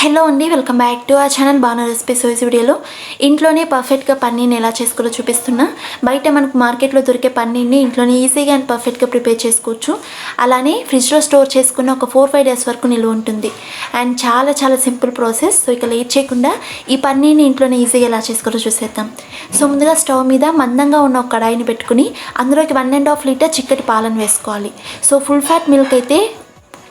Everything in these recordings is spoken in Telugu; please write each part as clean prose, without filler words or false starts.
హలో అండి, welcome back to our channel Bhanu recipes. ఈ వీడియోలో ఇంట్లోనే పర్ఫెక్ట్గా పన్నీర్ని ఎలా చేసుకోవాలో చూపిస్తున్నా. బయట మనకు మార్కెట్లో దొరికే పన్నీర్ని ఇంట్లోనే ఈజీగా అండ్ పర్ఫెక్ట్గా ప్రిపేర్ చేసుకోవచ్చు. అలానే ఫ్రిడ్జ్లో స్టోర్ చేసుకున్న ఒక 4-5 డేస్ వరకు నిల్వ ఉంటుంది. అండ్ చాలా సింపుల్ ప్రాసెస్. సో ఇక లేట్ చేయకుండా ఈ పన్నీర్ని ఇంట్లోనే ఈజీగా ఎలా చేసుకోవాలో చూసేద్దాం. సో ముందుగా స్టవ్ మీద మందంగా ఉన్న ఒక కడాయిని పెట్టుకుని అందులోకి 1.5 లీటర్ చిక్కటి పాలను వేసుకోవాలి. సో ఫుల్ ఫ్యాట్ మిల్క్ అయితే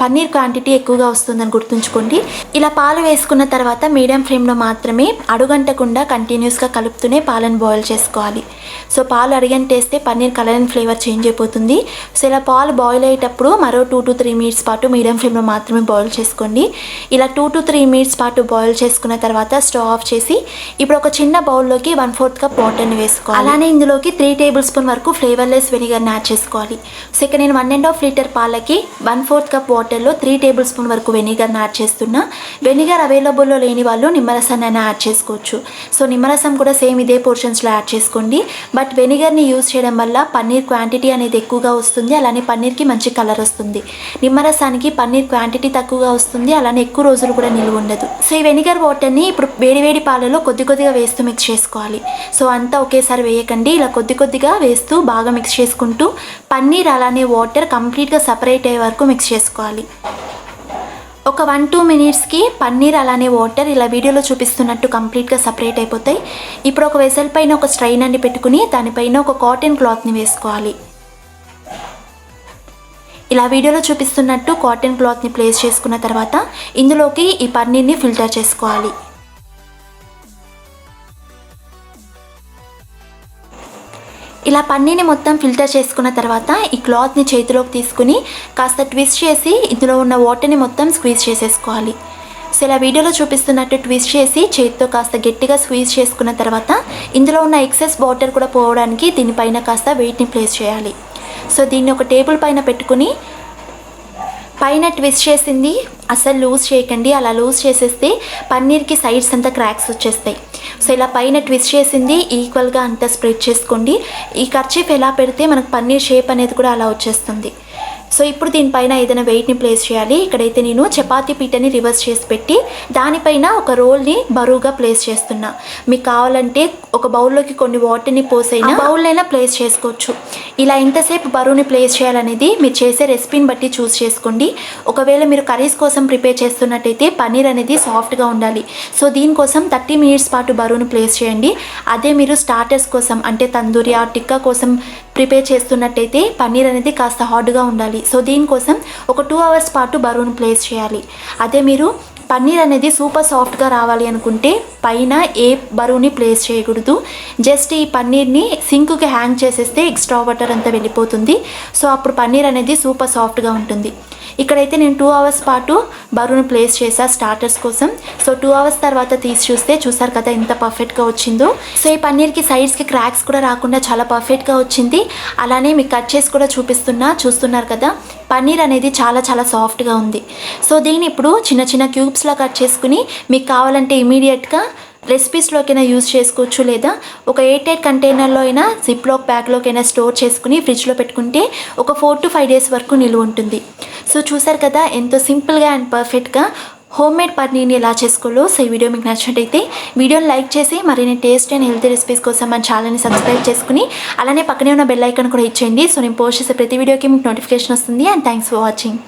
పన్నీర్ క్వాంటిటీ ఎక్కువగా వస్తుందని గుర్తుంచుకోండి. ఇలా పాలు వేసుకున్న తర్వాత మీడియం ఫ్లేమ్లో మాత్రమే అడుగంటకుండా కంటిన్యూస్గా కలుపుతూనే పాలను బాయిల్ చేసుకోవాలి. సో పాలు అడుగంటేస్తే paneer colour and flavour change అయిపోతుంది. సో ఇలా పాలు బాయిల్ అయ్యేటప్పుడు మరో 2 to 3 మినిట్స్ పాటు మీడియం ఫ్లేమ్లో మాత్రమే బాయిల్ చేసుకోండి. ఇలా 2 to 3 మినిట్స్ పాటు బాయిల్ చేసుకున్న తర్వాత స్టవ్ ఆఫ్ చేసి ఇప్పుడు ఒక చిన్న బౌల్లోకి 1/4 కప్ వాటర్ని వేసుకోవాలి. అలానే ఇందులోకి 3 టేబుల్ స్పూన్ వరకు ఫ్లేవర్లెస్ వెనిగర్ని యాడ్ చేసుకోవాలి. సో ఇక నేను 1.5 లీటర్ పాలకి 1/4 కప్ వాటర్లో 3 టేబుల్ స్పూన్ వరకు వెనిగర్ని యాడ్ చేస్తున్నా. వెనిగర్ అవైలబుల్లో లేని వాళ్ళు నిమ్మరసాన్ని యాడ్ చేసుకోవచ్చు. సో నిమ్మరసం కూడా సేమ్ ఇదే పోర్షన్స్లో యాడ్ చేసుకోండి. బట్ వెనిగర్ని యూజ్ చేయడం వల్ల పన్నీర్ క్వాంటిటీ అనేది ఎక్కువగా వస్తుంది. అలానే పన్నీర్కి మంచి కలర్ వస్తుంది. నిమ్మరసానికి పన్నీర్ క్వాంటిటీ తక్కువగా వస్తుంది. అలానే ఎక్కువ రోజులు కూడా నిల్వ ఉండదు. సో ఈ వెనిగర్ వాటర్ని ఇప్పుడు వేడి పాలలో కొద్దిగా వేస్తూ మిక్స్ చేసుకోవాలి. సో అంతా ఒకేసారి వేయకండి. ఇలా కొద్దిగా వేస్తూ బాగా మిక్స్ చేసుకుంటూ పన్నీర్ అలానే వాటర్ కంప్లీట్గా సపరేట్ అయ్యే వరకు మిక్స్ చేసుకోవాలి. ఒక 1-2 మినిట్స్కి పన్నీర్ అలానే వాటర్ ఇలా వీడియోలో చూపిస్తున్నట్టు కంప్లీట్గా సపరేట్ అయిపోతాయి. ఇప్పుడు ఒక వెసల్ పైన ఒక స్ట్రైన్ అని పెట్టుకుని దానిపైన ఒక కాటన్ క్లాత్ని వేసుకోవాలి. ఇలా వీడియోలో చూపిస్తున్నట్టు కాటన్ క్లాత్ని ప్లేస్ చేసుకున్న తర్వాత ఇందులోకి ఈ పన్నీర్ని ఫిల్టర్ చేసుకోవాలి. ఇలా పన్నీర్ని మొత్తం ఫిల్టర్ చేసుకున్న తర్వాత ఈ క్లాత్ని చేతిలోకి తీసుకుని కాస్త ట్విస్ట్ చేసి ఇందులో ఉన్న వాటర్ని మొత్తం స్క్వీజ్ చేసేసుకోవాలి. సో ఇలా వీడియోలో చూపిస్తున్నట్టు ట్విస్ట్ చేసి చేతితో కాస్త గట్టిగా స్క్వీజ్ చేసుకున్న తర్వాత ఇందులో ఉన్న ఎక్సెస్ వాటర్ కూడా పోవడానికి దీనిపైన కాస్త వెయిట్ని ప్లేస్ చేయాలి. సో దీన్ని ఒక టేబుల్ పైన పెట్టుకుని పైన ట్విస్ట్ చేసింది అసలు లూజ్ చేయకండి. అలా లూజ్ చేసేస్తే పన్నీర్కి సైడ్స్ అంతా క్రాక్స్ వచ్చేస్తాయి. సో ఇలా పైన ట్విస్ట్ చేసింది ఈక్వల్గా అంతా స్ప్రెడ్ చేసుకోండి. ఈ కర్చీఫ్ ఎలా పెడితే మనకు పన్నీర్ షేప్ అనేది కూడా అలా వచ్చేస్తుంది. సో ఇప్పుడు దీనిపైన ఏదైనా వెయిట్ని ప్లేస్ చేయాలి. ఇక్కడైతే నేను చపాతీ పీటని రివర్స్ చేసి పెట్టి దానిపైన ఒక రోల్ని బరువుగా ప్లేస్ చేస్తున్నా. మీకు కావాలంటే ఒక బౌల్లోకి కొన్ని వాటర్ని పోసైనా బౌల్నైనా ప్లేస్ చేసుకోవచ్చు. ఇలా ఎంతసేపు బరువుని ప్లేస్ చేయాలనేది మీరు చేసే రెసిపీని బట్టి చూస్ చేసుకోండి. ఒకవేళ మీరు కర్రీస్ కోసం ప్రిపేర్ చేస్తున్నట్టయితే పన్నీర్ అనేది సాఫ్ట్గా ఉండాలి. సో దీనికోసం 30 మినిట్స్ పాటు బరువుని ప్లేస్ చేయండి. అదే మీరు స్టార్టర్స్ కోసం అంటే తందూరి టిక్కా కోసం ప్రిపేర్ చేస్తున్నట్టయితే పన్నీర్ అనేది కాస్త హార్డ్గా ఉండాలి. సో దీనికోసం ఒక 2 hours పాటు బరువును ప్లేస్ చేయాలి. అదే మీరు పన్నీర్ అనేది సూపర్ సాఫ్ట్గా రావాలి అనుకుంటే పైన ఏ బరువుని ప్లేస్ చేయకూడదు. జస్ట్ ఈ పన్నీర్ని సింక్కి హ్యాంగ్ చేసేస్తే ఎక్స్ట్రా వాటర్ అంతా వెళ్ళిపోతుంది. సో అప్పుడు పన్నీర్ అనేది సూపర్ సాఫ్ట్గా ఉంటుంది. ఇక్కడైతే నేను 2 hours పాటు బరువును ప్లేస్ చేసా స్టార్టర్స్ కోసం. సో 2 hours తర్వాత తీసి చూసారు కదా ఎంత పర్ఫెక్ట్గా వచ్చిందో. సో ఈ పన్నీర్కి సైడ్స్కి క్రాక్స్ కూడా రాకుండా చాలా పర్ఫెక్ట్గా వచ్చింది. అలానే మీకు కట్ చేసి కూడా చూస్తున్నారు కదా, పన్నీర్ అనేది చాలా సాఫ్ట్గా ఉంది. సో దీన్ని ఇప్పుడు చిన్న క్యూబ్స్లా కట్ చేసుకుని మీకు కావాలంటే ఇమీడియట్గా రెసిపీస్లోకైనా యూజ్ చేసుకోవచ్చు. లేదా ఒక 8 కంటైనర్లో అయినా జిప్లాక్ బ్యాగ్లోకైనా స్టోర్ చేసుకుని ఫ్రిడ్జ్లో పెట్టుకుంటే ఒక 4 to 5 days వరకు నిలువ ఉంటుంది. సో చూసారు కదా ఎంతో సింపుల్గా అండ్ పర్ఫెక్ట్గా హోమ్మేడ్ పన్నీర్ని ఎలా చేసుకోవాలో. సో ఈ వీడియో మీకు నచ్చినట్టయితే వీడియోని లైక్ చేసి మరిన్ని టేస్ట్ అండ్ హెల్తీ రెసిపీస్ కోసం మన ఛానల్ని సబ్స్క్రైబ్ చేసుకుని అలానే పక్కనే ఉన్న బెల్ ఐకాన్ కూడా ఇచ్చేయండి. సో నేను పోస్ట్ చేసే ప్రతి వీడియోకి మీకు నోటిఫికేషన్ వస్తుంది. And thanks for watching.